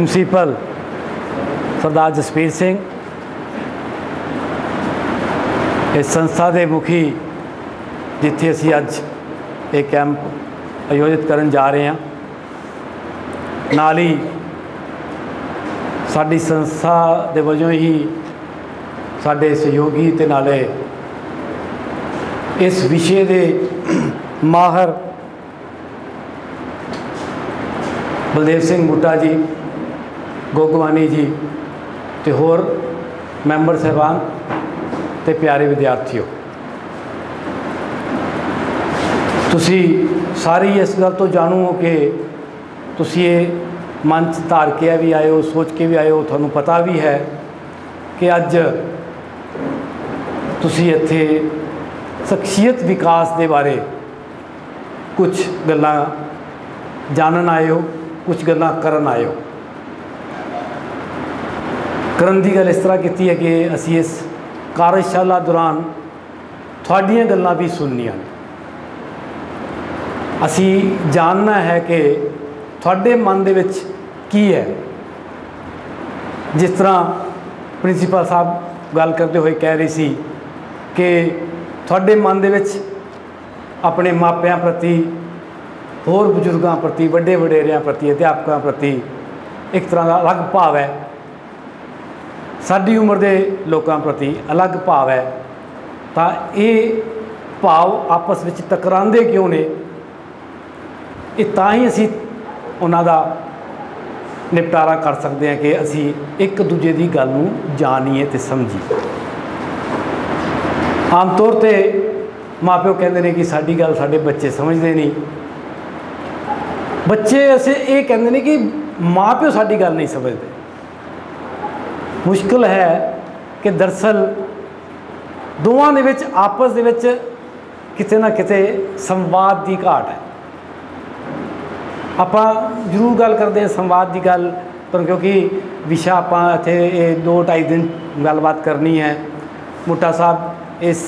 Principal सरदार जसबीर सिंह, इस संस्था के मुखी जिथे असी अज एक कैंप आयोजित करन जा रहे हैं, नाल ही साडी संस्था दे वजों ही साडे सहयोगी ते नाले इस विषय दे माहर बलदेव सिंह बूटा जी, गोगवानी जी ते होर मैंबर साहबान ते प्यारे विद्यार्थियों, तुसी सारी इस गल तो जानू हो कि तुसी ये मंच धार के भी आए हो, सोच के भी आए हो, थानू पता भी है कि अज तुसी इत्थे शख्सियत विकास के बारे कुछ गल्लां जानन आए हो, कुछ गल्लां करन आए हो। करन दी गल इस तरह की है कि असी इस कार्यशाला दौरान तुहाडीआं गल्लां भी सुननियां ने। असी जानना है कि तुहाडे मन दे विच की है। जिस तरह प्रिंसीपल साहब गल करते हुए कह रही सी कि तुहाडे मन दे विच अपने मापिਆਂ प्रति, होर बजुर्गों प्रति, वड्डे वडेरियां प्रति, अध्यापकों प्रति एक तरह का अलग भाव है। साडी उम्र के लोगों प्रति अलग भाव है। तो ये भाव आपस में टकरांदे क्यों ने? ये तां ही असी उन्हां दा निपटारा कर सकते हैं कि असी एक दूजे की गल नूं जानीए ते समझीए। आम तौर पर माँ प्यो कहते हैं कि साडी गल साडे बच्चे समझते नहीं। बच्चे ऐसे ये कहते हैं कि माँ प्यो साडी गल नहीं समझते। मुश्किल है कि दरअसल दोवां दे विच आपस दे विच किते ना किते संवाद की घाट है। आपां जरूर गल करते हैं संवाद की गल, पर क्योंकि विशा आपां इत्थे 2-2.5 दिन गलबात करनी है। बूटा साहब इस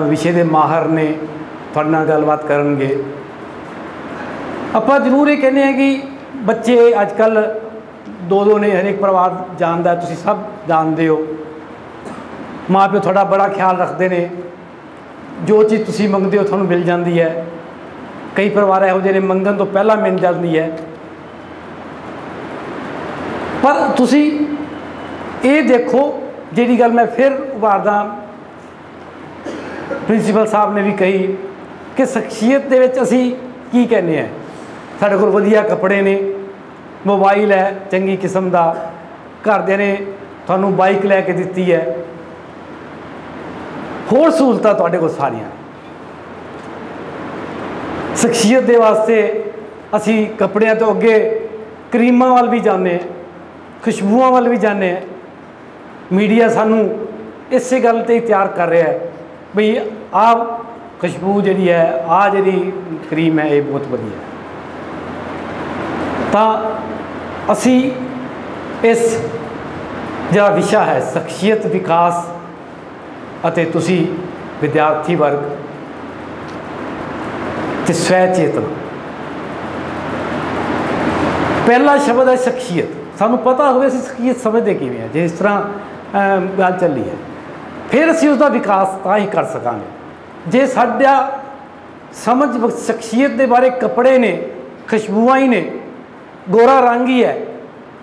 विषय के माहर ने तुहाडे नाल गलबात करनगे। आपां जरूर ये कहने हैं कि बच्चे अजकल 2-2 ने, हर एक परिवार जानता है, तुसीं सब जानते हो। माँ प्यो थोड़ा बड़ा ख्याल रखते हैं, जो चीज़ तुसीं मंगते हो तुहानूं मिल जाती है। कई परिवार इहो जिहे ने मंगण तो पहला मिल जाती है। पर तुसीं ये देखो, जिहड़ी गल मैं फिर उभारदा, प्रिंसीपल साहब ने भी कही कि शख्सियत दे विच असीं की कहने हैं। साडे कोल वधिया कपड़े ने, मोबाइल है चंगी किस्म का, घरदियां ने तुहानूं बाइक लैके दित्ती है, होर सहूलतां तुहाडे कोल सारियां। शख्सियत के वास्ते असी कपड़ियां तो अगे क्रीमां वाल भी जाने, खुशबुआं वाल भी जाने। मीडिया सानू इस गल ते तैयार कर रहा है बई आ खुशबू जी है, आ जी क्रीम है, ये बहुत वधिया है। तो असी इस जो विषय है शख्सियत विकास अते तुसी विद्यार्थी वर्ग ते स्वै चेतना, पहला शब्द है शख्सियत। सानू पता होवे असीं शख्सियत समझते किवें है, जिस तरह गल चली है, फिर असीं उसका विकास तां ही कर सकांगे जे साडा समझ शख्सियत के बारे कपड़े ने, खुशबुआं ही ने, गोरा रंग ही है,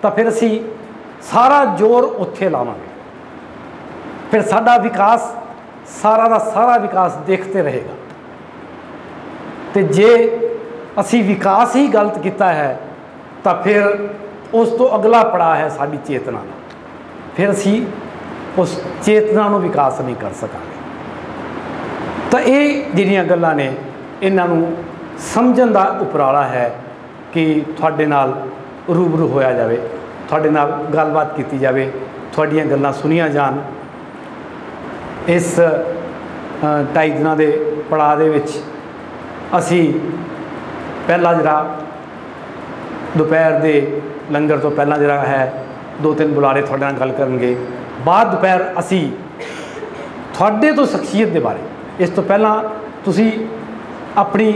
तो फिर असी सारा जोर उत्थे लावांगे। फिर साडा विकास सारा का सारा विकास देखते रहेगा। तो जे असी विकास ही गलत किया है तो फिर उस तो अगला पड़ा है साडी चेतना का, फिर असी उस चेतना को विकास नहीं कर सकांगे। तो ये जिहड़ियां गल्लां ने इन्हां नूं समझण दा उपराला है कि तुहाडे नाल रूबरू होया जाए, तुहाडे नाल गलबात की जाए, तुहाडीआं गल्लां सुनिया जान। इस 2.5 दिनां दे पड़ाव दे विच असी पहला जरा दोपहर दे लंगर तो पहला जरा है 2-3 बुलारे तुहाडे नाल गल करनगे। बाद दोपहर असी तुहाडे तो शख्सियत के बारे, इस तो पहला तुसी अपनी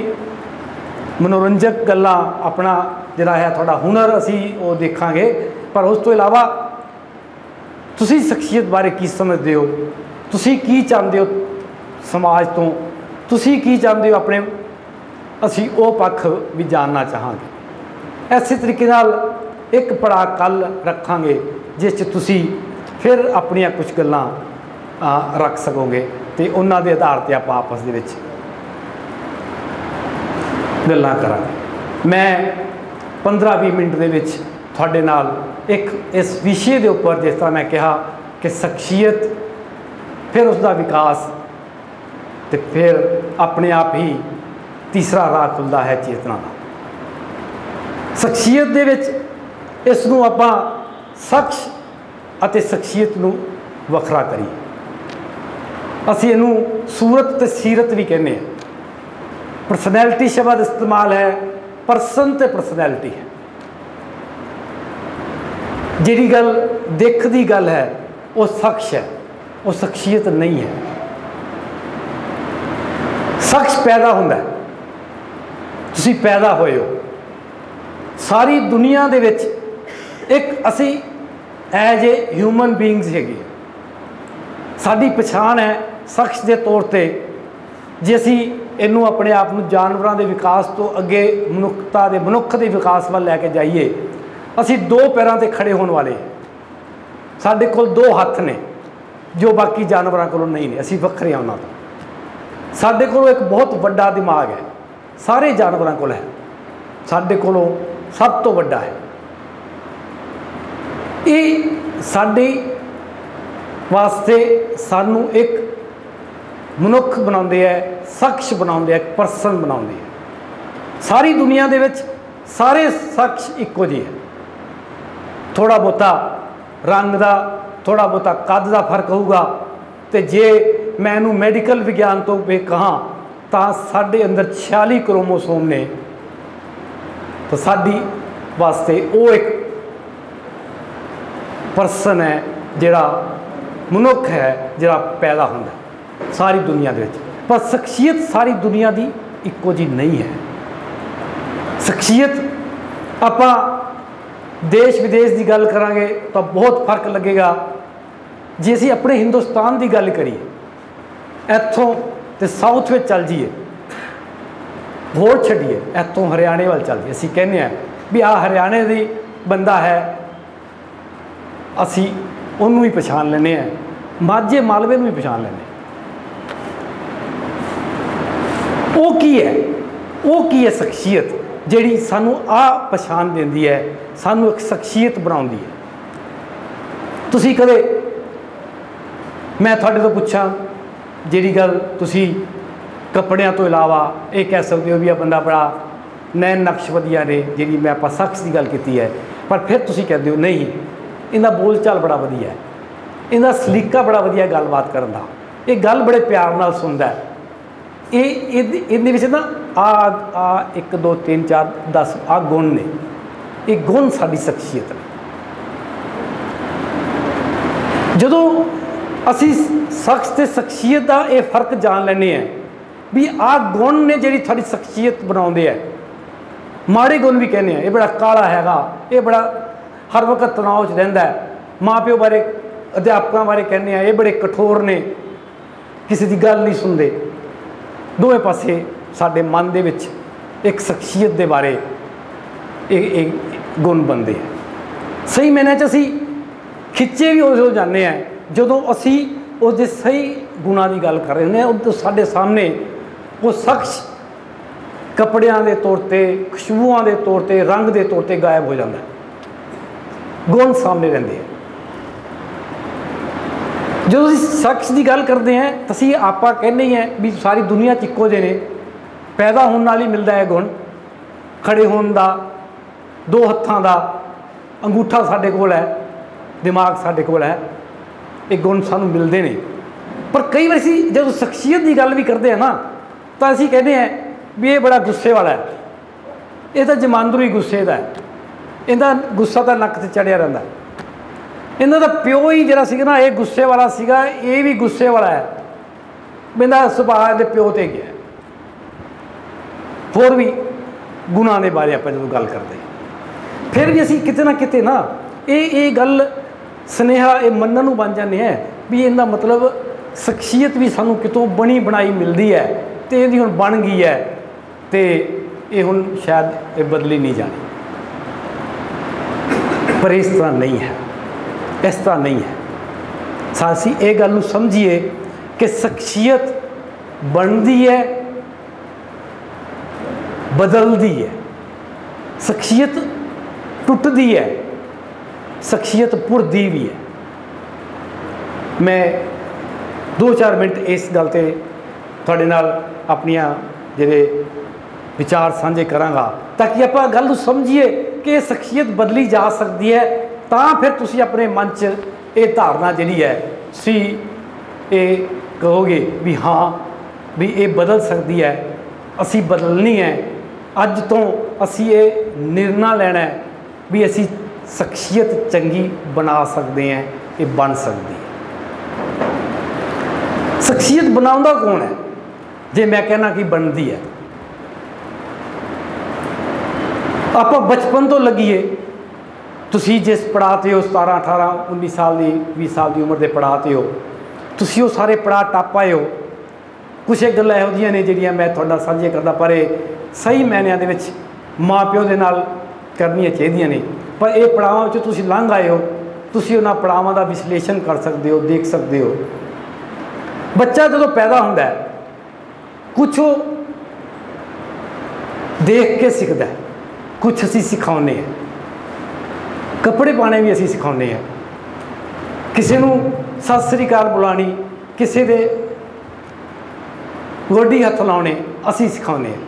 मनोरंजक गल्लां, अपना ਜਿਹੜਾ ਹੈ ਤੁਹਾਡਾ ਹੁਨਰ ਅਸੀਂ ਉਹ ਦੇਖਾਂਗੇ। ਪਰ ਉਸ ਤੋਂ ਇਲਾਵਾ ਤੁਸੀਂ ਸ਼ਖਸੀਅਤ ਬਾਰੇ ਕੀ ਸਮਝਦੇ ਹੋ, ਤੁਸੀਂ ਕੀ ਚਾਹੁੰਦੇ ਹੋ ਸਮਾਜ ਤੋਂ, ਤੁਸੀਂ ਕੀ ਚਾਹੁੰਦੇ ਹੋ ਆਪਣੇ, ਅਸੀਂ ਉਹ ਪੱਖ ਵੀ ਜਾਣਨਾ ਚਾਹਾਂਗੇ। ਇਸੇ ਤਰੀਕੇ ਨਾਲ ਇੱਕ ਪੜਾਅ ਕੱਲ੍ਹ ਰੱਖਾਂਗੇ ਜਿਸ 'ਚ ਤੁਸੀਂ ਫਿਰ ਆਪਣੀਆਂ ਕੁਝ ਗੱਲਾਂ ਰੱਖ ਸਕੋਗੇ ਅਤੇ ਉਹਨਾਂ ਦੇ ਆਧਾਰ 'ਤੇ ਆਪਾਂ ਆਪਸ ਦੇ ਵਿੱਚ ਗੱਲਾਂ ਕਰਾਂਗੇ। ਮੈਂ 15-20 ਮਿੰਟ ਦੇ ਵਿੱਚ ਤੁਹਾਡੇ ਨਾਲ ਇੱਕ ਇਸ ਵਿਸ਼ੇ ਦੇ ਉੱਪਰ, ਜਿਸ ਤਰ੍ਹਾਂ ਮੈਂ ਕਿਹਾ ਕਿ ਸ਼ਖਸੀਅਤ, ਫਿਰ ਉਸ ਦਾ ਵਿਕਾਸ, ਅਤੇ ਫਿਰ ਆਪਣੇ ਆਪ ਹੀ ਤੀਸਰਾ ਰਾਹ ਖੁੱਲ੍ਹਦਾ ਹੈ ਚੇਤਨਾ ਦਾ। ਸ਼ਖਸੀਅਤ ਦੇ ਵਿੱਚ ਇਸ ਨੂੰ ਆਪਾਂ ਸ਼ਖਸ ਅਤੇ ਸ਼ਖਸੀਅਤ ਨੂੰ ਵੱਖਰਾ ਕਰੀਏ। ਅਸੀਂ ਇਹਨੂੰ ਸੂਰਤ ਅਤੇ ਸੀਰਤ ਵੀ ਕਹਿੰਦੇ ਹਾਂ। ਪਰਸਨੈਲਿਟੀ ਸ਼ਬਦ ਇਸਤੇਮਾਲ ਹੈ, ਪਰਸਨ ਅਤੇ ਪਰਸਨੈਲਿਟੀ ਹੈ। ਜਿਹੜੀ ਗੱਲ ਦਿੱਖ ਦੀ ਗੱਲ ਹੈ ਉਹ ਸ਼ਖਸ ਹੈ, ਉਹ ਸ਼ਖਸੀਅਤ ਨਹੀਂ ਹੈ। ਸ਼ਖਸ ਪੈਦਾ ਹੁੰਦਾ, ਤੁਸੀਂ ਪੈਦਾ ਹੋਏ ਹੋ। ਸਾਰੀ ਦੁਨੀਆ ਦੇ ਵਿੱਚ ਇੱਕ ਅਸੀਂ ਐਜ ਏ ਹਿਊਮਨ ਬੀਇੰਗਸ ਹੈਗੇ, ਸਾਡੀ ਪਛਾਣ ਹੈ ਸ਼ਖਸ ਦੇ ਤੌਰ 'ਤੇ। ਜੇ ਅਸੀਂ ਇਹਨੂੰ ਆਪਣੇ ਆਪ ਨੂੰ ਜਾਨਵਰਾਂ ਦੇ ਵਿਕਾਸ ਤੋਂ ਅੱਗੇ ਮਨੁੱਖ ਦੇ ਵਿਕਾਸ ਵੱਲ ਲੈ ਕੇ ਜਾਈਏ, ਅਸੀਂ 2 ਪੈਰਾਂ 'ਤੇ ਖੜ੍ਹੇ ਹੋਣ ਵਾਲੇ। ਸਾਡੇ ਕੋਲ 2 ਹੱਥ ਨੇ ਜੋ ਬਾਕੀ ਜਾਨਵਰਾਂ ਕੋਲੋਂ ਨਹੀਂ ਨੇ, ਅਸੀਂ ਵੱਖਰੇ ਹਾਂ ਉਹਨਾਂ ਤੋਂ। ਸਾਡੇ ਕੋਲ ਇੱਕ ਬਹੁਤ ਵੱਡਾ ਦਿਮਾਗ ਹੈ, ਸਾਰੇ ਜਾਨਵਰਾਂ ਕੋਲ ਹੈ, ਸਾਡੇ ਕੋਲੋਂ ਸਭ ਤੋਂ ਵੱਡਾ ਹੈ। ਇਹ ਸਾਡੇ ਵਾਸਤੇ ਸਾਨੂੰ ਇੱਕ ਮਨੁੱਖ ਬਣਾਉਂਦੇ ਹੈ, ਸ਼ਖਸ ਬਣਾਉਂਦੇ ਹੈ, ਇੱਕ ਪਰਸਨ ਬਣਾਉਂਦੇ ਹੈ। ਸਾਰੀ ਦੁਨੀਆ ਦੇ ਵਿੱਚ ਸਾਰੇ ਸ਼ਖਸ ਇੱਕੋ ਜਿਹੇ ਹੈ। ਥੋੜ੍ਹਾ ਬਹੁਤਾ ਰੰਗ ਦਾ, ਥੋੜ੍ਹਾ ਬਹੁਤਾ ਕੱਦ ਦਾ ਫਰਕ ਹੋਊਗਾ। ਅਤੇ ਜੇ ਮੈਂ ਇਹਨੂੰ ਮੈਡੀਕਲ ਵਿਗਿਆਨ ਤੋਂ ਵੀ ਕਹਾਂ ਤਾਂ ਸਾਡੇ ਅੰਦਰ 46 ਕ੍ਰੋਮੋਸੋਮ ਨੇ। ਤਾਂ ਸਾਡੀ ਵਾਸਤੇ ਉਹ ਇੱਕ ਪਰਸਨ ਹੈ, ਜਿਹੜਾ ਮਨੁੱਖ ਹੈ, ਜਿਹੜਾ ਪੈਦਾ ਹੁੰਦਾ ਸਾਰੀ ਦੁਨੀਆ ਦੇ ਵਿੱਚ। ਪਰ ਸ਼ਖਸੀਅਤ ਸਾਰੀ ਦੁਨੀਆ ਦੀ ਇੱਕੋ ਜਿਹੀ ਨਹੀਂ ਹੈ। ਸ਼ਖਸੀਅਤ ਆਪਾਂ ਦੇਸ਼ ਵਿਦੇਸ਼ ਦੀ ਗੱਲ ਕਰਾਂਗੇ ਤਾਂ ਬਹੁਤ ਫਰਕ ਲੱਗੇਗਾ। ਜੇ ਅਸੀਂ ਆਪਣੇ ਹਿੰਦੁਸਤਾਨ ਦੀ ਗੱਲ ਕਰੀਏ, ਇੱਥੋਂ ਤੇ ਸਾਊਥ ਵਿੱਚ ਚੱਲ ਜਾਈਏ, ਹੋਰ ਛੱਡੀਏ, ਇੱਥੋਂ ਹਰਿਆਣੇ ਵੱਲ ਚੱਲ ਜਾਈਏ, ਅਸੀਂ ਕਹਿੰਦੇ ਹਾਂ ਵੀ ਆਹ ਹਰਿਆਣੇ ਦੀ ਬੰਦਾ ਹੈ, ਅਸੀਂ ਉਹਨੂੰ ਹੀ ਪਛਾਣ ਲੈਂਦੇ ਹਾਂ, ਮਾਝੇ ਮਾਲਵੇ ਨੂੰ ਹੀ ਪਛਾਣ ਲੈਂਦੇ। ਉਹ ਕੀ ਹੈ? ਉਹ ਕੀ ਹੈ ਸ਼ਖਸੀਅਤ ਜਿਹੜੀ ਸਾਨੂੰ ਆਹ ਪਛਾਣ ਦਿੰਦੀ ਹੈ, ਸਾਨੂੰ ਇੱਕ ਸ਼ਖਸੀਅਤ ਬਣਾਉਂਦੀ ਹੈ। ਤੁਸੀਂ ਕਦੇ, ਮੈਂ ਤੁਹਾਡੇ ਤੋਂ ਪੁੱਛਾਂ, ਜਿਹੜੀ ਗੱਲ ਤੁਸੀਂ ਕੱਪੜਿਆਂ ਤੋਂ ਇਲਾਵਾ ਇਹ ਕਹਿ ਸਕਦੇ ਹੋ ਵੀ ਇਹ ਬੰਦਾ ਬੜਾ ਨੈਣ ਨਕਸ਼ ਵਧੀਆ ਨੇ, ਜਿਹੜੀ ਮੈਂ ਆਪਾਂ ਸ਼ਖਸ ਦੀ ਗੱਲ ਕੀਤੀ ਹੈ, ਪਰ ਫਿਰ ਤੁਸੀਂ ਕਹਿੰਦੇ ਹੋ ਨਹੀਂ, ਇਹਦਾ ਬੋਲ ਚਾਲ ਬੜਾ ਵਧੀਆ ਹੈ, ਇਹਦਾ ਸਲੀਕਾ ਬੜਾ ਵਧੀਆ ਗੱਲਬਾਤ ਕਰਨ ਦਾ, ਇਹ ਗੱਲ ਬੜੇ ਪਿਆਰ ਨਾਲ ਸੁਣਦਾ ਹੈ, ਇਹਦੇ ਵਿੱਚ ਨਾ ਆ 1 2 3 4 10 ਆ ਗੁਣ ਨੇ, ਇਹ ਗੁਣ ਸਾਡੀ ਸ਼ਖਸੀਅਤ ਨੇ। ਜਦੋਂ ਅਸੀਂ ਸ਼ਖਸ ਅਤੇ ਸ਼ਖਸੀਅਤ ਦਾ ਇਹ ਫਰਕ ਜਾਣ ਲੈਂਦੇ ਹਾਂ ਵੀ ਆਹ ਗੁਣ ਨੇ ਜਿਹੜੀ ਸਾਡੀ ਸ਼ਖਸੀਅਤ ਬਣਾਉਂਦੇ ਹੈ। ਮਾੜੇ ਗੁਣ ਵੀ ਕਹਿੰਦੇ ਆ, ਇਹ ਬੜਾ ਕਾਲਾ ਹੈਗਾ, ਇਹ ਬੜਾ ਹਰ ਵਕਤ ਤਣਾਅ 'ਚ ਰਹਿੰਦਾ ਹੈ। ਮਾਂ ਪਿਓ ਬਾਰੇ, ਅਧਿਆਪਕਾਂ ਬਾਰੇ ਕਹਿੰਦੇ ਆ, ਇਹ ਬੜੇ ਕਠੋਰ ਨੇ, ਕਿਸੇ ਦੀ ਗੱਲ ਨਹੀਂ ਸੁਣਦੇ। ਦੋਵੇਂ ਪਾਸੇ ਸਾਡੇ ਮਨ ਦੇ ਵਿੱਚ ਇੱਕ ਸ਼ਖਸੀਅਤ ਦੇ ਬਾਰੇ ਇਹ ਗੁਣ ਬਣਦੇ ਆ। ਸਹੀ ਮਾਇਨੇ 'ਚ ਅਸੀਂ ਖਿੱਚੇ ਵੀ ਉਦੋਂ ਜਾਂਦੇ ਹਾਂ ਜਦੋਂ ਅਸੀਂ ਉਹਦੇ ਸਹੀ ਗੁਣਾਂ ਦੀ ਗੱਲ ਕਰ ਰਹੇ ਹੁੰਦੇ ਹਾਂ। ਉਦੋਂ ਸਾਡੇ ਸਾਹਮਣੇ ਉਹ ਸ਼ਖਸ ਕੱਪੜਿਆਂ ਦੇ ਤੌਰ 'ਤੇ, ਖੁਸ਼ਬੂਆਂ ਦੇ ਤੌਰ 'ਤੇ, ਰੰਗ ਦੇ ਤੌਰ 'ਤੇ ਗਾਇਬ ਹੋ ਜਾਂਦਾ, ਗੁਣ ਸਾਹਮਣੇ ਰਹਿੰਦੇ ਆ। ਜਦੋਂ ਅਸੀਂ ਸ਼ਖਸ ਦੀ ਗੱਲ ਕਰਦੇ ਹਾਂ ਤਾਂ ਅਸੀਂ ਆਪਾਂ ਕਹਿੰਦੇ ਹੀ ਹੈ ਵੀ ਸਾਰੀ ਦੁਨੀਆ 'ਚ ਇੱਕੋ ਜਿਹੇ ਨੇ, ਪੈਦਾ ਹੋਣ ਨਾਲ ਹੀ ਮਿਲਦਾ ਹੈ ਗੁਣ, ਖੜ੍ਹੇ ਹੋਣ ਦਾ, 2 ਹੱਥਾਂ ਦਾ, ਅੰਗੂਠਾ ਸਾਡੇ ਕੋਲ ਹੈ, ਦਿਮਾਗ ਸਾਡੇ ਕੋਲ ਹੈ, ਇਹ ਗੁਣ ਸਾਨੂੰ ਮਿਲਦੇ ਨੇ। ਪਰ ਕਈ ਵਾਰ ਅਸੀਂ ਜਦੋਂ ਸ਼ਖਸੀਅਤ ਦੀ ਗੱਲ ਵੀ ਕਰਦੇ ਹਾਂ ਨਾ, ਤਾਂ ਅਸੀਂ ਕਹਿੰਦੇ ਹਾਂ ਵੀ ਇਹ ਬੜਾ ਗੁੱਸੇ ਵਾਲਾ ਹੈ, ਇਹ ਤਾਂ ਜਮਾਂਦਰੂ ਹੀ ਗੁੱਸੇ ਦਾ ਹੈ, ਇਹਦਾ ਗੁੱਸਾ ਤਾਂ ਨੱਕ 'ਤੇ ਚੜ੍ਹਿਆ ਰਹਿੰਦਾ, ਇਹਨਾਂ ਦਾ ਪਿਓ ਹੀ ਜਿਹੜਾ ਸੀਗਾ ਨਾ ਇਹ ਗੁੱਸੇ ਵਾਲਾ ਸੀਗਾ, ਇਹ ਵੀ ਗੁੱਸੇ ਵਾਲਾ ਹੈ, ਇਹਦਾ ਸੁਭਾਅ ਦੇ ਪਿਓ 'ਤੇ ਗਿਆ। ਹੋਰ ਵੀ ਗੁਣਾਂ ਦੇ ਬਾਰੇ ਆਪਾਂ ਜਦੋਂ ਗੱਲ ਕਰਦੇ फिर भी असी किते ना किते ना ये गल सुनेहा ये मनन नूं बन जाने हैं भी इहदा मतलब शख्सियत भी सानूं कितों बनी बनाई मिलती है तो ये हुण बन गई है तो ये हुण शायद ये बदली नहीं जानी। पर इस तरह नहीं है, इस तरह नहीं है। असीं ये गल नूं समझिए कि शख्सियत बनती है, बदलती है, शख्सियत टुटती है, शख्सियत भुरदी भी है। मैं 2-4 मिनट इस गल ते तुहाडे नाल अपनियां जिहड़े विचार साझे करांगा ताकि आपां गल नूं समझिए कि ये शख्सियत बदली जा सकती है। तां फिर तुसीं अपने मन च ये धारणा जिहड़ी है सी ये कहोगे भी हाँ भी ये बदल सकती है, असी बदलनी है। अज तो असी ये निर्णय लेना है भी असी शख्सियत चंगी बना सकते हैं, ये बन सकती है। शख्सियत बनाउंदा कौन है जे मैं कहना कि बनती है? आप बचपन तो लगिए, तुसी जिस पड़ाते हो 17, 18, 19 साल की 20 साल की उम्र के पड़ाते हो, तुसी वो सारे पड़ा टप आए हो। कुछ एक गल्लां इहो जिहियां ने जिहड़ियां मैं तुहाडे नाल साझे करदा, पर सही मायनिਆਂ ਦੇ ਵਿੱਚ माँ प्यो ਦੇ ਨਾਲ करनियां ਚਾਹੀਦੀਆਂ ने। पर ये पड़ावां विच तुसी लंघ आए हो, तुसी उन्हां पड़ावां दा विश्लेषण कर सकते हो, देख सकते हो। बच्चा जो पैदा होंदा है कुछ वो देख के सीखता है, कुछ असी सिखाने हैं। कपड़े पाने भी असी सिखाने हैं, किसी नूं सत श्री अकाल बुलानी, किसी दे गोडी हथ लाने असी सिखाने हैं।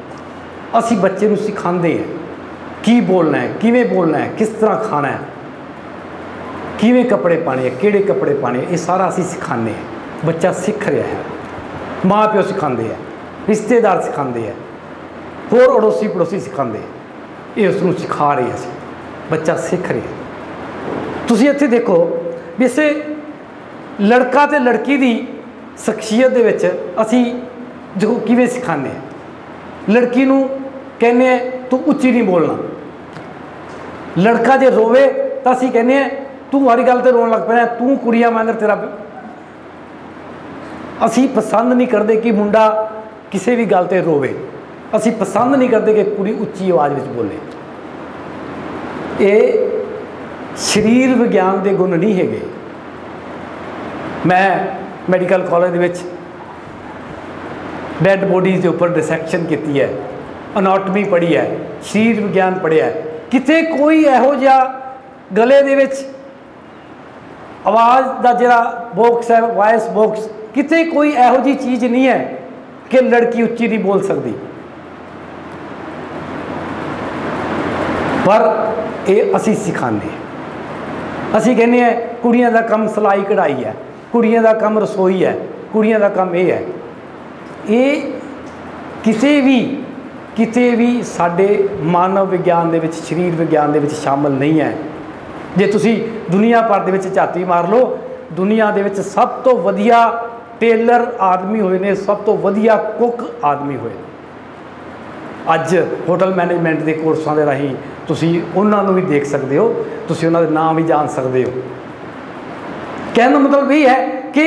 असी बच्चे नूं सिखाते हैं की बोलना है, किवें बोलना है, किस तरह खाना है, किवें कपड़े पाने हैं, किहड़े कपड़े पाने, ये सारा असी सिखाने हैं। बच्चा सीख रहा है, माँ प्यो सिखाते हैं, रिश्तेदार सिखाते हैं, होर अड़ोसी पड़ोसी सिखाते हैं, ये उसनूं सिखा रहे हैं, बच्चा सीख रहा है। तुसीं इत्थे देखो वैसे लड़का ते लड़की दी शख्सियत दे विच असी जो किवें सिखाने हैं। लड़की नूं कहने तू उच्ची नहीं बोलना, लड़का जे रोवे तो असी कहने तू हर गल ते रोन लग पैना, तू कुड़ियां वांगर तेरा। असी पसंद नहीं करते कि मुंडा किसी भी गल ते रोवे, असी पसंद नहीं करते कि कुड़ी उच्ची आवाज़ में बोले। ये शरीर विज्ञान के गुण नहीं है। मैं मैडिकल कॉलेज दे विच डैड बॉडीज़ के उपर डिसैक्शन की है, अनाटमी पढ़ी है, शरीर विज्ञान पढ़िया है। किते कोई इहो जिहा गले दे विच आवाज़ का जिहड़ा बॉक्स है, वॉइस बॉक्स, किते कोई इहो जी चीज़ नहीं है कि लड़की उच्ची नहीं बोल सकती। पर ये असी सिखाने, असी कहने हैं कुड़ियां दा काम सिलाई कढ़ाई है, कुड़ियां दा काम रसोई है, कुड़ियां दा काम ये है। ये किते भी साडे मानव विज्ञान दे विच, शरीर विज्ञान दे विच शामिल नहीं है। जे तुसी दुनिया भर दे विच झाती मार लो, दुनिया दे विच सब तो वधिया टेलर आदमी होए ने, सब तो वधिया कुक आदमी होए। अज होटल मैनेजमेंट के कोर्सां दे राहीं तुसी उन्हां नूं भी देख सकते हो, तुसी उन्हां दे नाम भी जान सकते हो। कहने का मतलब ये है कि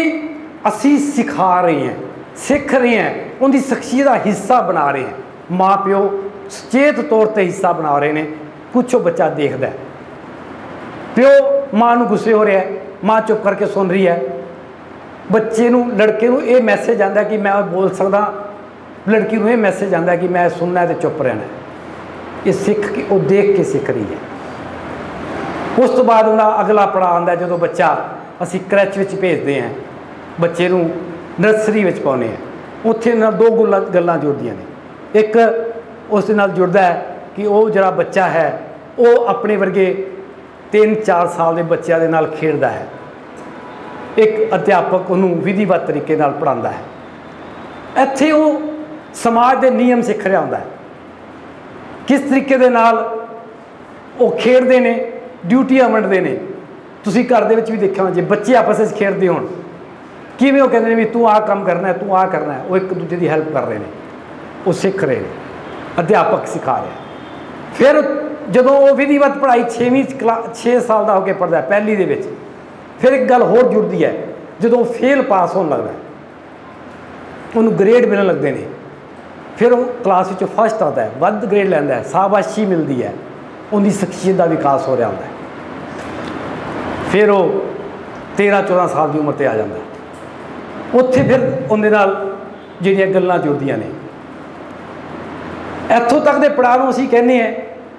असी सिखा रहे हैं, सीख रहे हैं, उनकी शख्सियत का हिस्सा बना रहे हैं। माँ प्यो सचेत तौर पर हिस्सा बना रहे हैं। कुछ बच्चा देखता है, प्यो माँ नूं गुस्से हो रहा है, माँ चुप करके सुन रही है, बच्चे नूं लड़के नूं ये मैसेज आता कि मैं बोल सकदा, लड़की नूं ये मैसेज आता कि मैं सुनना है तो चुप रहना है। ये सीख के वो देख के सीख रही है। उस तो बाद उनका अगला पड़ाव आता जो बच्चा असी क्रैच विच भेजते हैं, बच्चे नूं नर्सरी विच पाउने हैं, उत्थे नाल दो गल्लां जुड़दियां ने। एक उस नाल जुड़दा है कि वो जिहड़ा बच्चा है वो अपने वर्गे 3-4 साल के बच्चों के नाल खेडदा है। एक अध्यापक उन्होंने विधिवत तरीके नाल पढ़ाता है। इत्थे वो समाज के नियम सीख रहा होंदा है, किस तरीके दे नाल वो खेडदे ने, ड्यूटियां वंडदे ने। तुसीं घर दे विच भी देखिया होना, जे बच्चे आपस में खेडदे होण किवें वो कहते हैं भी तू आ काम करना है, तू आ करना है, वो एक दूजे की हैल्प कर रहे हैं, वो सीख रहे हैं, अध्यापक सिखा रहे हैं। फिर ਜਦੋਂ ਉਹ ਵਿਧੀਵਤ ਪੜ੍ਹਾਈ 6 ਸਾਲ ਦਾ ਹੋ ਕੇ ਪੜ੍ਹਦਾ ਪਹਿਲੀ ਦੇ ਵਿੱਚ, ਫਿਰ ਇੱਕ ਗੱਲ ਹੋਰ ਜੁੜਦੀ ਹੈ, ਜਦੋਂ ਫੇਲ ਪਾਸ ਹੋਣ ਲੱਗਦਾ, ਉਹਨੂੰ ਗ੍ਰੇਡ ਮਿਲਣ ਲੱਗਦੇ ਨੇ, ਫਿਰ ਉਹ ਕਲਾਸ ਵਿੱਚੋਂ ਫਸਟ ਆਉਂਦਾ ਹੈ, ਵੱਧ ਗ੍ਰੇਡ ਲੈਂਦਾ ਹੈ, ਸ਼ਾਬਾਸ਼ੀ ਮਿਲਦੀ ਹੈ, ਉਹਦੀ ਸ਼ਖਸੀਅਤ ਦਾ ਵਿਕਾਸ ਹੋ ਰਿਹਾ ਹੁੰਦਾ ਹੈ। ਫਿਰ ਉਹ 13-14 ਸਾਲ ਦੀ ਉਮਰ 'ਤੇ ਆ ਜਾਂਦਾ, ਉੱਥੇ ਫਿਰ ਉਹਦੇ ਨਾਲ ਜਿਹੜੀਆਂ ਗੱਲਾਂ ਜੁੜਦੀਆਂ ਨੇ। ਇੱਥੋਂ ਤੱਕ ਦੇ ਪੜਾਅ ਨੂੰ ਅਸੀਂ ਕਹਿੰਦੇ ਹਾਂ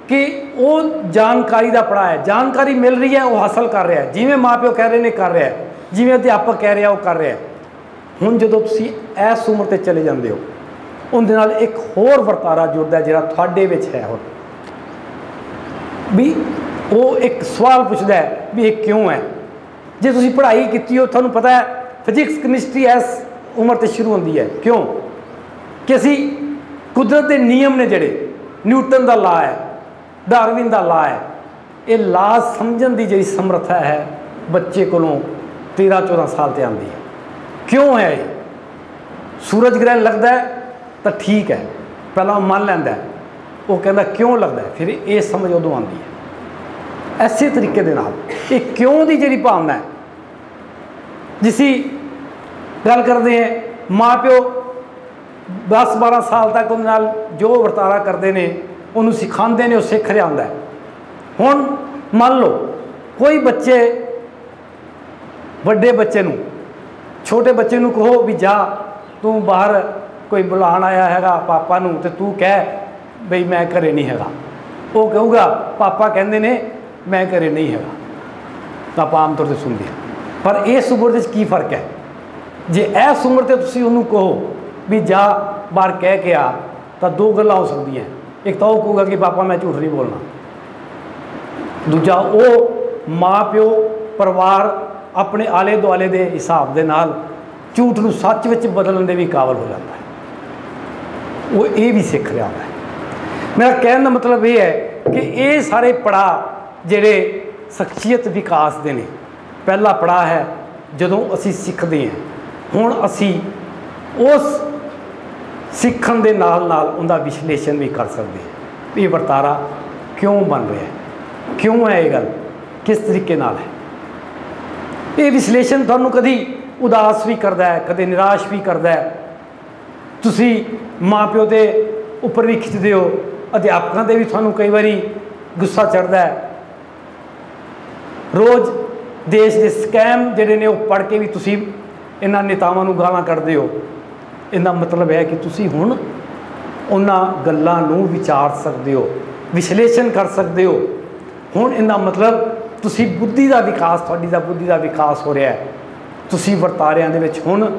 ਕਿ ਉਹ ਜਾਣਕਾਰੀ ਦਾ ਪੜਾਅ ਹੈ, ਜਾਣਕਾਰੀ ਮਿਲ ਰਹੀ ਹੈ, ਉਹ ਹਾਸਲ ਕਰ ਰਿਹਾ, ਜਿਵੇਂ ਮਾਂ ਪਿਓ ਕਹਿ ਰਹੇ ਨੇ ਕਰ ਰਿਹਾ, ਜਿਵੇਂ ਅਧਿਆਪਕ ਕਹਿ ਰਿਹਾ ਉਹ ਕਰ ਰਿਹਾ। ਹੁਣ ਜਦੋਂ ਤੁਸੀਂ ਇਸ ਉਮਰ 'ਤੇ ਚਲੇ ਜਾਂਦੇ ਹੋ, ਉਹਦੇ ਨਾਲ ਇੱਕ ਹੋਰ ਵਰਤਾਰਾ ਜੁੜਦਾ ਜਿਹੜਾ ਤੁਹਾਡੇ ਵਿੱਚ ਹੈ। ਹੁਣ ਵੀ ਉਹ ਇੱਕ ਸਵਾਲ ਪੁੱਛਦਾ ਹੈ ਵੀ ਇਹ ਕਿਉਂ ਹੈ। ਜੇ ਤੁਸੀਂ ਪੜ੍ਹਾਈ ਕੀਤੀ ਹੋ, ਤੁਹਾਨੂੰ ਪਤਾ ਹੈ ਫਿਜ਼ਿਕਸ ਕੈਮਿਸਟਰੀ ਇਸ ਉਮਰ 'ਤੇ ਸ਼ੁਰੂ ਹੁੰਦੀ ਹੈ। ਕਿਉਂ ਕਿ ਅਸੀਂ ਕੁਦਰਤ ਦੇ ਨਿਯਮ ਨੇ ਜਿਹੜੇ ਨਿਊਟਨ ਦਾ ਲਾ ਹੈ, ਡਾਰਵਿਨ ਦਾ ਲਾ ਹੈ, ਇਹ ਲਾ ਸਮਝਣ ਦੀ ਜਿਹੜੀ ਸਮਰੱਥਾ ਹੈ ਬੱਚੇ ਕੋਲੋਂ 13-14 ਸਾਲ 'ਤੇ ਆਉਂਦੀ ਹੈ। ਕਿਉਂ ਹੈ ਇਹ? ਸੂਰਜ ਗ੍ਰਹਿਣ ਲੱਗਦਾ ਤਾਂ ਠੀਕ ਹੈ, ਪਹਿਲਾਂ ਉਹ ਮੰਨ ਲੈਂਦਾ, ਉਹ ਕਹਿੰਦਾ ਕਿਉਂ ਲੱਗਦਾ, ਫਿਰ ਇਹ ਸਮਝ ਉਦੋਂ ਆਉਂਦੀ ਹੈ। ਇਸੇ ਤਰੀਕੇ ਦੇ ਨਾਲ ਇਹ ਕਿਉਂ ਦੀ ਜਿਹੜੀ ਭਾਵਨਾ ਹੈ, ਜਿਸੀ ਗੱਲ ਕਰਦੇ ਹਾਂ, ਮਾਂ ਪਿਓ 10-12 ਸਾਲ ਤੱਕ ਉਹਦੇ ਨਾਲ ਜੋ ਵਰਤਾਰਾ ਕਰਦੇ ਨੇ, ਉਹਨੂੰ ਸਿਖਾਉਂਦੇ ਨੇ, ਉਹ ਸਿੱਖ ਰਿਹਾ ਹੁੰਦਾ। ਹੁਣ ਮੰਨ ਲਓ ਕੋਈ ਬੱਚੇ ਵੱਡੇ ਬੱਚੇ ਨੂੰ, ਛੋਟੇ ਬੱਚੇ ਨੂੰ ਕਹੋ ਵੀ ਜਾ ਤੂੰ ਬਾਹਰ ਕੋਈ ਬੁਲਾਉਣ ਆਇਆ ਹੈਗਾ ਪਾਪਾ ਨੂੰ, ਤੇ ਤੂੰ ਕਹਿ ਬਈ ਮੈਂ ਘਰੇ ਨਹੀਂ ਹੈਗਾ। ਉਹ ਕਹੂਗਾ ਪਾਪਾ ਕਹਿੰਦੇ ਨੇ ਮੈਂ ਘਰੇ ਨਹੀਂ ਹੈਗਾ, ਤਾਂ ਆਪਾਂ ਆਮ ਤੌਰ 'ਤੇ ਸੁਣਦੇ ਹਾਂ। ਪਰ ਇਸ ਉਮਰ ਦੇ ਵਿੱਚ ਕੀ ਫਰਕ ਹੈ? ਜੇ ਇਸ ਉਮਰ 'ਤੇ ਤੁਸੀਂ ਉਹਨੂੰ ਕਹੋ ਵੀ ਜਾ ਬਾਹਰ ਕਹਿ ਕੇ ਆ, ਤਾਂ ਦੋ ਗੱਲਾਂ ਹੋ ਸਕਦੀਆਂ। ਇੱਕ ਤਾਂ ਉਹ ਕਹੂਗਾ ਕਿ ਪਾਪਾ ਮੈਂ ਝੂਠ ਨਹੀਂ ਬੋਲਣਾ, ਦੂਜਾ ਉਹ ਮਾਂ ਪਿਓ ਪਰਿਵਾਰ ਆਪਣੇ ਆਲੇ ਦੁਆਲੇ ਦੇ ਹਿਸਾਬ ਦੇ ਨਾਲ ਝੂਠ ਨੂੰ ਸੱਚ ਵਿੱਚ ਬਦਲਣ ਦੇ ਵੀ ਕਾਬਲ ਹੋ ਜਾਂਦਾ ਹੈ। ਉਹ ਇਹ ਵੀ ਸਿੱਖ ਰਿਹਾ ਹੁੰਦਾ ਹੈ। ਮੇਰਾ ਕਹਿਣ ਦਾ ਮਤਲਬ ਇਹ ਹੈ ਕਿ ਇਹ ਸਾਰੇ ਪੜਾਅ ਜਿਹੜੇ ਸ਼ਖਸੀਅਤ ਵਿਕਾਸ ਦੇ ਨੇ, ਪਹਿਲਾ ਪੜਾਅ ਹੈ ਜਦੋਂ ਅਸੀਂ ਸਿੱਖਦੇ ਹਾਂ। ਹੁਣ ਅਸੀਂ ਉਸ ਸਿੱਖਣ ਦੇ ਨਾਲ ਨਾਲ ਉਹਦਾ ਵਿਸ਼ਲੇਸ਼ਣ ਵੀ ਕਰ ਸਕਦੇ ਹਾਂ। ਇਹ ਵਰਤਾਰਾ ਕਿਉਂ ਬਣ ਰਿਹਾ ਹੈ, ਕਿਉਂ ਹੈ ਇਹ ਗੱਲ, ਕਿਸ ਤਰੀਕੇ ਨਾਲ ਹੈ। ਇਹ ਵਿਸ਼ਲੇਸ਼ਣ ਤੁਹਾਨੂੰ ਕਦੀ ਉਦਾਸ ਵੀ ਕਰਦਾ ਹੈ, ਕਦੇ ਨਿਰਾਸ਼ ਵੀ ਕਰਦਾ ਹੈ। ਤੁਸੀਂ ਮਾਂ ਪਿਓ ਦੇ ਉੱਪਰ ਵੀ ਖਿੱਚਦੇ ਹੋ, ਅਧਿਆਪਕਾਂ 'ਤੇ ਵੀ ਤੁਹਾਨੂੰ ਕਈ ਵਾਰੀ ਗੁੱਸਾ ਚੜ੍ਹਦਾ ਹੈ। ਰੋਜ਼ ਦੇਸ਼ ਦੇ ਸਕੈਮ ਜਿਹੜੇ ਨੇ ਉਹ ਪੜ੍ਹ ਕੇ ਵੀ ਤੁਸੀਂ ਇਹਨਾਂ ਨੇਤਾਵਾਂ ਨੂੰ ਗਾਲਾਂ ਕੱਢਦੇ ਹੋ। ਇਹਦਾ ਮਤਲਬ ਹੈ ਕਿ ਤੁਸੀਂ ਹੁਣ ਉਹਨਾਂ ਗੱਲਾਂ ਨੂੰ ਵਿਚਾਰ ਸਕਦੇ ਹੋ, ਵਿਸ਼ਲੇਸ਼ਣ ਕਰ ਸਕਦੇ ਹੋ। ਹੁਣ ਇਹਦਾ ਮਤਲਬ ਤੁਸੀਂ ਬੁੱਧੀ ਦਾ ਵਿਕਾਸ, ਤੁਹਾਡੀ ਦਾ ਬੁੱਧੀ ਦਾ ਵਿਕਾਸ ਹੋ ਰਿਹਾ ਹੈ। ਤੁਸੀਂ ਵਰਤਾਰਿਆਂ ਦੇ ਵਿੱਚ ਹੁਣ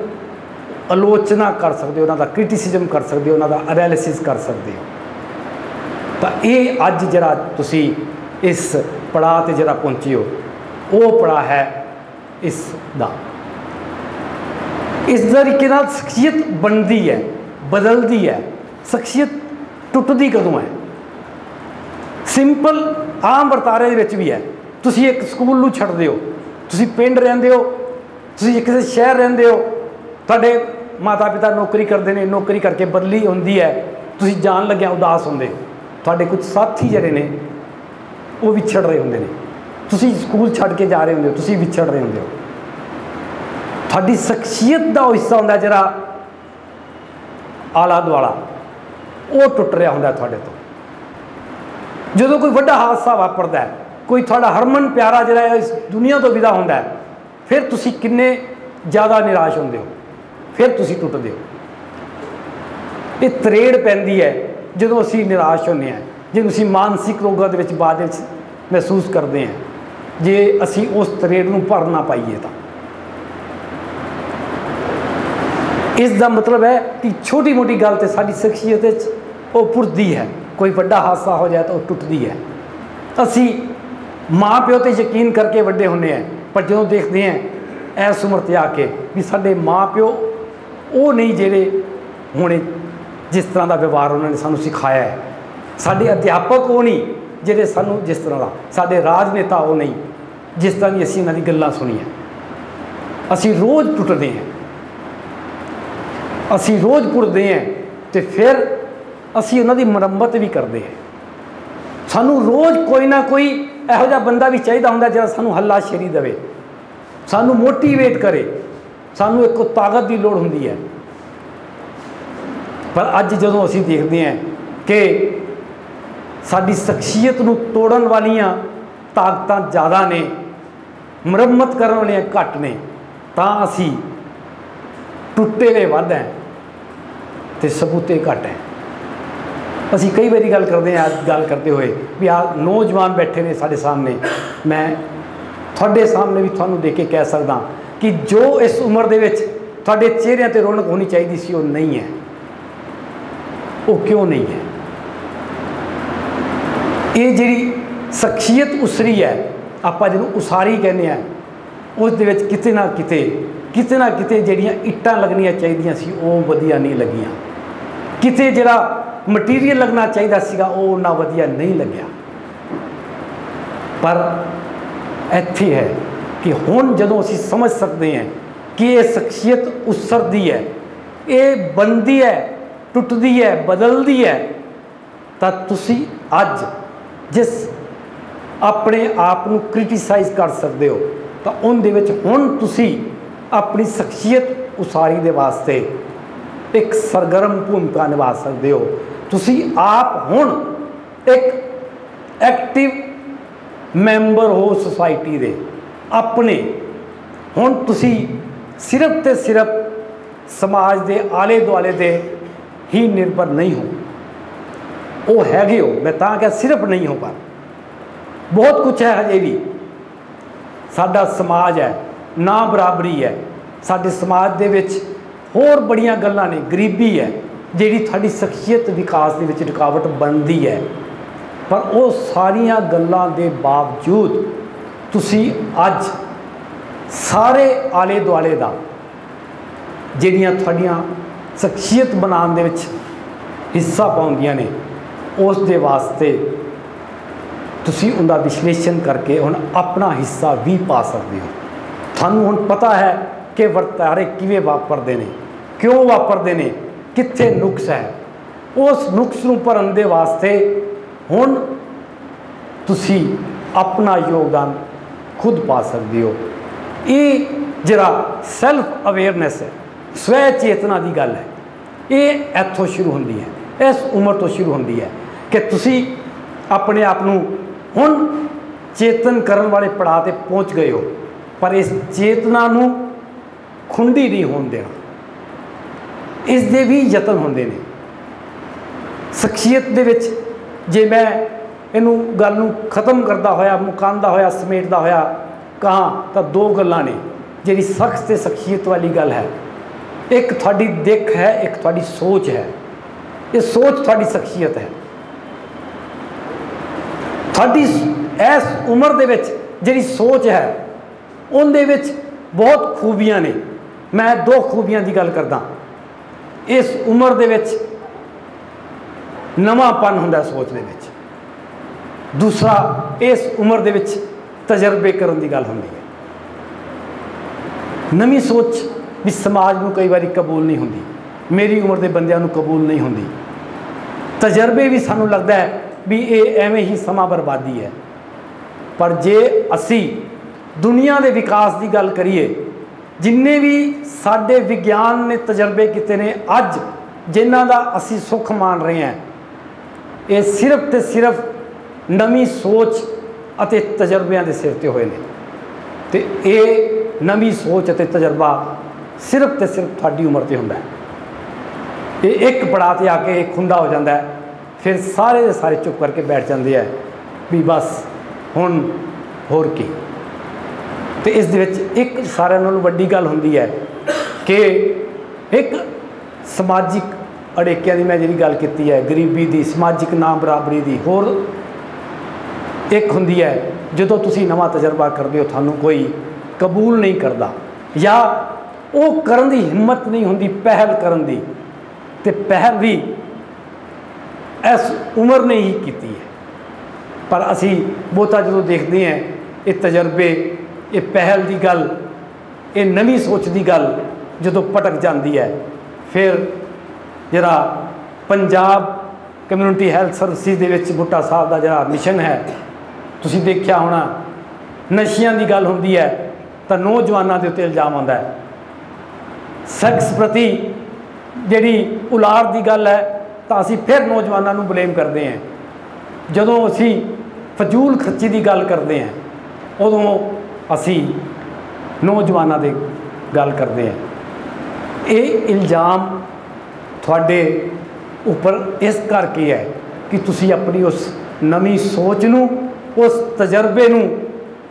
ਆਲੋਚਨਾ ਕਰ ਸਕਦੇ ਹੋ, ਉਹਨਾਂ ਦਾ ਕ੍ਰਿਟਿਸਿਜ਼ਮ ਕਰ ਸਕਦੇ ਹੋ, ਉਹਨਾਂ ਦਾ ਐਨਾਲਿਸਿਸ ਕਰ ਸਕਦੇ ਹੋ। ਤਾਂ ਇਹ ਅੱਜ ਜਿਹੜਾ ਤੁਸੀਂ ਇਸ ਪੜਾਅ 'ਤੇ ਜਿਹੜਾ ਪਹੁੰਚੇ ਹੋ, ਉਹ ਪੜਾਅ ਹੈ ਇਸ ਦਾ। ਇਸ ਤਰੀਕੇ ਨਾਲ ਸ਼ਖਸੀਅਤ ਬਣਦੀ ਹੈ, ਬਦਲਦੀ ਹੈ। ਸ਼ਖਸੀਅਤ ਟੁੱਟਦੀ ਕਦੋਂ ਹੈ? ਸਿੰਪਲ ਆਮ ਵਰਤਾਰੇ ਦੇ ਵਿੱਚ ਵੀ ਹੈ। ਤੁਸੀਂ ਇੱਕ ਸਕੂਲ ਨੂੰ ਛੱਡਦੇ ਹੋ, ਤੁਸੀਂ ਪਿੰਡ ਰਹਿੰਦੇ ਹੋ, ਤੁਸੀਂ ਕਿਸੇ ਸ਼ਹਿਰ ਰਹਿੰਦੇ ਹੋ, ਤੁਹਾਡੇ ਮਾਤਾ ਪਿਤਾ ਨੌਕਰੀ ਕਰਦੇ ਨੇ, ਨੌਕਰੀ ਕਰਕੇ ਬਦਲੀ ਹੁੰਦੀ ਹੈ, ਤੁਸੀਂ ਜਾਣ ਲੱਗਿਆ ਉਦਾਸ ਹੁੰਦੇ ਹੋ। ਤੁਹਾਡੇ ਕੁਝ ਸਾਥੀ ਜਿਹੜੇ ਨੇ ਉਹ ਵਿਛੜ ਰਹੇ ਹੁੰਦੇ ਨੇ, ਤੁਸੀਂ ਸਕੂਲ ਛੱਡ ਕੇ ਜਾ ਰਹੇ ਹੁੰਦੇ ਹੋ, ਤੁਸੀਂ ਵਿਛੜ ਰਹੇ ਹੁੰਦੇ ਹੋ। ਤੁਹਾਡੀ ਸ਼ਖਸੀਅਤ ਦਾ ਉਹ ਹਿੱਸਾ ਹੁੰਦਾ ਜਿਹੜਾ ਆਲਾ ਦੁਆਲਾ, ਉਹ ਟੁੱਟ ਰਿਹਾ ਹੁੰਦਾ ਤੁਹਾਡੇ ਤੋਂ। ਜਦੋਂ ਕੋਈ ਵੱਡਾ ਹਾਦਸਾ ਵਾਪਰਦਾ ਹੈ, ਕੋਈ ਤੁਹਾਡਾ ਹਰਮਨ ਪਿਆਰਾ ਜਿਹੜਾ ਇਸ ਦੁਨੀਆ ਤੋਂ ਵਿਦਾ ਹੁੰਦਾ ਹੈ, ਫਿਰ ਤੁਸੀਂ ਕਿੰਨੇ ਜ਼ਿਆਦਾ ਨਿਰਾਸ਼ ਹੁੰਦੇ ਹੋ, ਫਿਰ ਤੁਸੀਂ ਟੁੱਟਦੇ ਹੋ। ਇਹ ਤਰੇੜ ਪੈਂਦੀ ਹੈ ਜਦੋਂ ਅਸੀਂ ਨਿਰਾਸ਼ ਹੁੰਦੇ ਹਾਂ, ਜਦੋਂ ਅਸੀਂ ਮਾਨਸਿਕ ਰੋਗਾਂ ਦੇ ਵਿੱਚ ਬਾਅਦ ਵਿੱਚ ਮਹਿਸੂਸ ਕਰਦੇ ਹਾਂ। ਜੇ ਅਸੀਂ ਉਸ ਤਰੇੜ ਨੂੰ ਭਰ ਨਾ ਪਾਈਏ ਤਾਂ ਇਸ ਦਾ ਮਤਲਬ ਹੈ ਕਿ ਛੋਟੀ ਮੋਟੀ ਗੱਲ 'ਤੇ ਸਾਡੀ ਸ਼ਖਸੀਅਤ ਵਿੱਚ ਉਹ ਪੁਰਦੀ ਹੈ। ਕੋਈ ਵੱਡਾ ਹਾਦਸਾ ਹੋ ਜਾਏ ਤਾਂ ਉਹ ਟੁੱਟਦੀ ਹੈ। ਅਸੀਂ ਮਾਂ ਪਿਓ 'ਤੇ ਯਕੀਨ ਕਰਕੇ ਵੱਡੇ ਹੁੰਦੇ ਹਾਂ, ਪਰ ਜਦੋਂ ਦੇਖਦੇ ਹਾਂ ਇਸ ਉਮਰ 'ਤੇ ਆ ਕੇ ਵੀ ਸਾਡੇ ਮਾਂ ਪਿਓ ਉਹ ਨਹੀਂ ਜਿਹੜੇ ਹੁਣੇ ਜਿਸ ਤਰ੍ਹਾਂ ਦਾ ਵਿਵਹਾਰ ਉਹਨਾਂ ਨੇ ਸਾਨੂੰ ਸਿਖਾਇਆ ਹੈ, ਸਾਡੇ ਅਧਿਆਪਕ ਉਹ ਨਹੀਂ ਜਿਹੜੇ ਸਾਨੂੰ ਜਿਸ ਤਰ੍ਹਾਂ ਦਾ, ਸਾਡੇ ਰਾਜਨੇਤਾ ਉਹ ਨਹੀਂ ਜਿਸ ਤਰ੍ਹਾਂ ਦੀ ਅਸੀਂ ਇਹਨਾਂ ਦੀ ਗੱਲਾਂ ਸੁਣੀਆਂ। ਅਸੀਂ ਰੋਜ਼ ਟੁੱਟਦੇ ਹਾਂ, ਅਸੀਂ ਰੋਜ਼ ਪੁੱਟਦੇ ਹਾਂ, ਅਤੇ ਫਿਰ ਅਸੀਂ ਉਹਨਾਂ ਦੀ ਮੁਰੰਮਤ ਵੀ ਕਰਦੇ ਹਾਂ। सानू रोज़ कोई ना कोई इहो जिहा बंदा भी चाहिए होंदा जिहड़ा सानू हल्लाशेरी देवे, सानू मोटीवेट करे, सानू एक ताकत की लोड़ हुंदी है। पर अज जदों असीं देखते हैं कि साडी शख्सियत नूं तोड़न वालियां ताकतां ज़्यादा ने, मुरम्मत करन वालियां घट ने, तां असीं टुटे हुए वध हैं ते सबूते घट हैं। असीं कई बारी गल करते हैं, गल करते हुए भी आ नौजवान बैठे ने साडे सामने, मैं तुहाडे सामने भी तुहानूं देख के कह सकदा कि जो इस उम्र दे विच तुहाडे चेहरिਆਂ ते रौनक होनी चाहिए सी, वो नहीं है। वो क्यों नहीं है? ये जिहड़ी शख्सियत उसरी है, आपां जिहनूं उसारी कहने हैं, उस दे विच किते ना किते जिहड़ियां इट्टां लगनियां चाहिदियां सी वो वधिया नहीं लगियां, किते जिहड़ा मटीरियल लगना चाहिए सीगा वो उन्ना वधिया नहीं लग्या। पर इत्थे है कि हुण जदों असीं समझ सकते हैं कि ये शख्सियत उसरदी है, ये बनदी है, टुटदी है, बदलदी है, तां तुसीं अज जिस अपने आप नूं क्रिटिसाइज़ कर सकते हो, तो उनदे विच हुण तुसीं अपनी शख्सियत उसारी दे वास्ते एक सरगर्म भूमिका निभा सकते हो। तुसीं आप हुण एक एक्टिव मैंबर हो सोसाइटी दे, अपने हुण तुसीं सिर्फ ते सिर्फ समाज दे आले दुआले दे ही निर्भर नहीं हो, वो हैगे हो। मैं तां क्या सिर्फ नहीं हो, पर बहुत कुछ है हजे भी। साडा समाज है, ना बराबरी है, साडे समाज दे विच होर बड़ियां गल्लां ने, गरीबी है जिहड़ी साडी शख्सियत विकास दे विच रुकावट बनदी है। पर वो सारियां गल्लां दे बावजूद तुसीं अज सारे आले दुआले दा जिहड़ियां तुहाडीआं शख्सियत बनाउण दे विच हिस्सा पाउंदियां ने, उस दे वास्ते तुसीं उनका विश्लेषण करके हुण अपना हिस्सा भी पा सकते हो। थानू हुण पता है कि वर्तारे किवें वापरदे ने, क्यों वापरदे ने, कित्थे नुक्स है। उस नुक्स नूं भरन दे वास्ते हुण तुसीं अपना योगदान खुद पा सकते हो। ये जिहड़ा सैल्फ अवेयरनैस है, स्वै चेतना की गल है, ये इत्थों शुरू होंदी है, इस उम्र तो शुरू होंदी है कि तुसीं अपने आप नूं हुण चेतन करन वाले पड़ाव ते पहुँच गए हो। पर इस चेतना नूं खुंडी नहीं होण देना, इस दे भी यतन होंदे ने। शख्सियत दे विच जे मैं इनू गल नूं खत्म करदा होया, मुकांदा होया, समेटदा होया कहां तां दो गल्लां ने जिहड़ी शख्स ते शख्सियत वाली गल है। एक तुहाडी दिख है, एक तुहाडी सोच है। ये सोच तुहाडी शख्सियत है। तुहाडी इस उम्र दे विच जिहड़ी सोच है उनदे विच बहुत खूबियां ने। मैं दो खूबियां की गल करदा। इस उम्र दे विच नवांपन हुंदा सोच दे विच। दूसरा, इस उम्र दे विच तजर्बे करन की गल हुंदी है। नवीं सोच भी समाज नूं कई बारी कबूल नहीं हुंदी, मेरी उम्र के बंदियां नूं कबूल नहीं हुंदी। तजर्बे भी सानूं लगदा है भी ये एवें ही समा बर्बादी है। पर जे असी दुनिया के विकास की गल करिए, जिन्ने भी साडे विज्ञान ने तजर्बे किए ने अज जिन्हां दा असी सुख मान रहे हैं, ये सिर्फ तो सिर्फ नवीं सोच अते तजर्बियां दे सिर ते होए ने। ते ये नवीं सोच अते तजर्बा सिर्फ तो सिर्फ तुहाडी उम्र ते हुंदा है। ये एक पड़ाव ते आके एक खुंदा हो जाता है, फिर सारे दे सारे चुप करके बैठ जाते हैं भी बस हुण होर की। तो इस दे विच एक सारिਆਂ नालों वड्डी गल हुंदी है कि एक समाजिक अड़ेकियां की मैं जिहड़ी गल कीती है, गरीबी की, समाजिक ना बराबरी की, होर एक हुंदी है जदों तुसीं नवां तजर्बा करदे हो थानूं कोई कबूल नहीं करता या वो करन दी हिम्मत नहीं हुंदी पहल करन दी, ते पहल भी इस उम्र ने ही कीती है। पर असी बहुता जो देखते हैं ये तजर्बे, ये पहल की गल, ये नवीं सोच की गल जो पटक जाती है, फिर जरा पंजाब ਕਮਿਊਨਿਟੀ ਹੈਲਥ ਸਰਵਿਸਿਜ਼ ਦੇ ਵਿੱਚ ਬੁੱਟਾ ਸਾਹਿਬ ਦਾ ਜਿਹੜਾ ਮਿਸ਼ਨ ਹੈ, ਤੁਸੀਂ ਦੇਖਿਆ ਹੋਣਾ, ਨਸ਼ਿਆਂ ਦੀ ਗੱਲ ਹੁੰਦੀ ਹੈ ਤਾਂ ਨੌਜਵਾਨਾਂ ਦੇ ਉੱਤੇ ਇਲਜ਼ਾਮ ਆਉਂਦਾ ਹੈ। ਸੈਕਸ ਪ੍ਰਤੀ ਜਿਹੜੀ ਔਲਾਦ ਦੀ ਗੱਲ ਹੈ ਤਾਂ ਅਸੀਂ ਫਿਰ ਨੌਜਵਾਨਾਂ ਨੂੰ ਬਲੇਮ ਕਰਦੇ ਹਾਂ। ਜਦੋਂ ਅਸੀਂ ਫਜ਼ੂਲ ਖਰਚੀ ਦੀ ਗੱਲ ਕਰਦੇ ਹਾਂ ਉਦੋਂ ਅਸੀਂ ਨੌਜਵਾਨਾਂ ਦੀ ਗੱਲ ਕਰਦੇ ਹਾਂ। ਇਹ ਇਲਜ਼ਾਮ ਤੁਹਾਡੇ ਉੱਪਰ ਇਸ ਕਰਕੇ ਹੈ ਕਿ ਤੁਸੀਂ ਆਪਣੀ ਉਸ ਨਵੀਂ ਸੋਚ ਨੂੰ, ਉਸ ਤਜਰਬੇ ਨੂੰ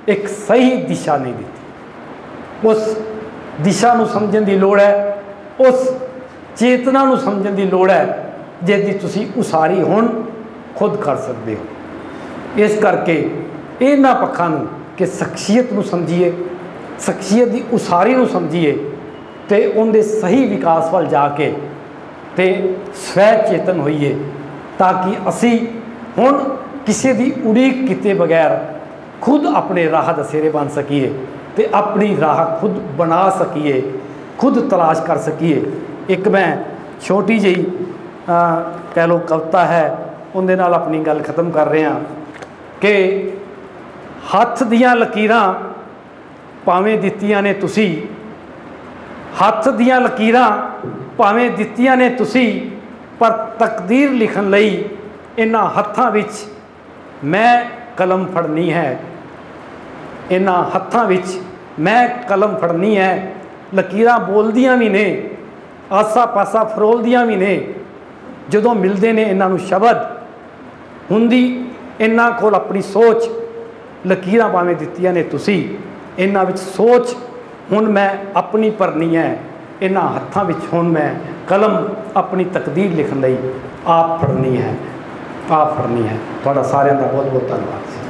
ਇੱਕ ਸਹੀ ਦਿਸ਼ਾ ਨਹੀਂ ਦਿੱਤੀ। ਉਸ ਦਿਸ਼ਾ ਨੂੰ ਸਮਝਣ ਦੀ ਲੋੜ ਹੈ, ਉਸ ਚੇਤਨਾ ਨੂੰ ਸਮਝਣ ਦੀ ਲੋੜ ਹੈ ਜਿਸ ਦੀ ਤੁਸੀਂ ਉਸਾਰੀ ਹੁਣ ਖੁਦ ਕਰ ਸਕਦੇ ਹੋ। ਇਸ ਕਰਕੇ ਇਹਨਾਂ ਪੱਖਾਂ ਨੂੰ ਕਿ ਸ਼ਖਸੀਅਤ ਨੂੰ ਸਮਝੀਏ, ਸ਼ਖਸੀਅਤ ਦੀ ਉਸਾਰੀ ਨੂੰ ਸਮਝੀਏ ਅਤੇ ਉਹਦੇ ਸਹੀ ਵਿਕਾਸ ਵੱਲ ਜਾ ਕੇ ਅਤੇ ਸਵੈ ਚੇਤਨ ਹੋਈਏ, ਤਾਂ ਕਿ ਅਸੀਂ ਹੁਣ ਕਿਸੇ ਦੀ ਉਡੀਕ ਕੀਤੇ ਬਗੈਰ ਖੁਦ ਆਪਣੇ ਰਾਹ ਦਸੇਰੇ ਬਣ ਸਕੀਏ ਅਤੇ ਆਪਣੀ ਰਾਹ ਖੁਦ ਬਣਾ ਸਕੀਏ, ਖੁਦ ਤਲਾਸ਼ ਕਰ ਸਕੀਏ। ਇੱਕ ਮੈਂ ਛੋਟੀ ਜਿਹੀ ਕਹਿ ਲਓ ਕਵਿਤਾ ਹੈ, ਉਹਦੇ ਨਾਲ ਆਪਣੀ ਗੱਲ ਖਤਮ ਕਰ ਰਿਹਾ ਕਿ ਹੱਥ ਦੀਆਂ ਲਕੀਰਾਂ ਭਾਵੇਂ ਦਿੱਤੀਆਂ ਨੇ ਤੁਸੀਂ, ਹੱਥ ਦੀਆਂ ਲਕੀਰਾਂ ਭਾਵੇਂ ਦਿੱਤੀਆਂ ਨੇ ਤੁਸੀਂ, ਪਰ ਤਕਦੀਰ ਲਿਖਣ ਲਈ ਇਹਨਾਂ ਹੱਥਾਂ ਵਿੱਚ ਮੈਂ ਕਲਮ ਫੜਨੀ ਹੈ। ਇਹਨਾਂ ਹੱਥਾਂ ਵਿੱਚ ਮੈਂ ਕਲਮ ਫੜਨੀ ਹੈ। ਲਕੀਰਾਂ ਬੋਲਦੀਆਂ ਵੀ ਨੇ, ਆਸਾ ਪਾਸਾ ਫਰੋਲਦੀਆਂ ਵੀ ਨੇ। ਜਦੋਂ ਮਿਲਦੇ ਨੇ ਇਹਨਾਂ ਨੂੰ ਸ਼ਬਦ, ਹੁੰਦੀ ਇਹਨਾਂ ਕੋਲ ਆਪਣੀ ਸੋਚ। ਲਕੀਰਾਂ ਭਾਵੇਂ ਦਿੱਤੀਆਂ ਨੇ ਤੁਸੀਂ, ਇਹਨਾਂ ਵਿੱਚ ਸੋਚ ਹੁਣ ਮੈਂ ਆਪਣੀ ਭਰਨੀ ਹੈ। ਇਹਨਾਂ ਹੱਥਾਂ ਵਿੱਚ ਹੁਣ ਮੈਂ ਕਲਮ ਆਪਣੀ ਤਕਦੀਰ ਲਿਖਣ ਲਈ ਆਪ ਫੜਨੀ ਹੈ, ਆਪ ਫੜਨੀ ਹੈ। ਤੁਹਾਡਾ ਸਾਰਿਆਂ ਦਾ ਬਹੁਤ ਬਹੁਤ ਧੰਨਵਾਦ।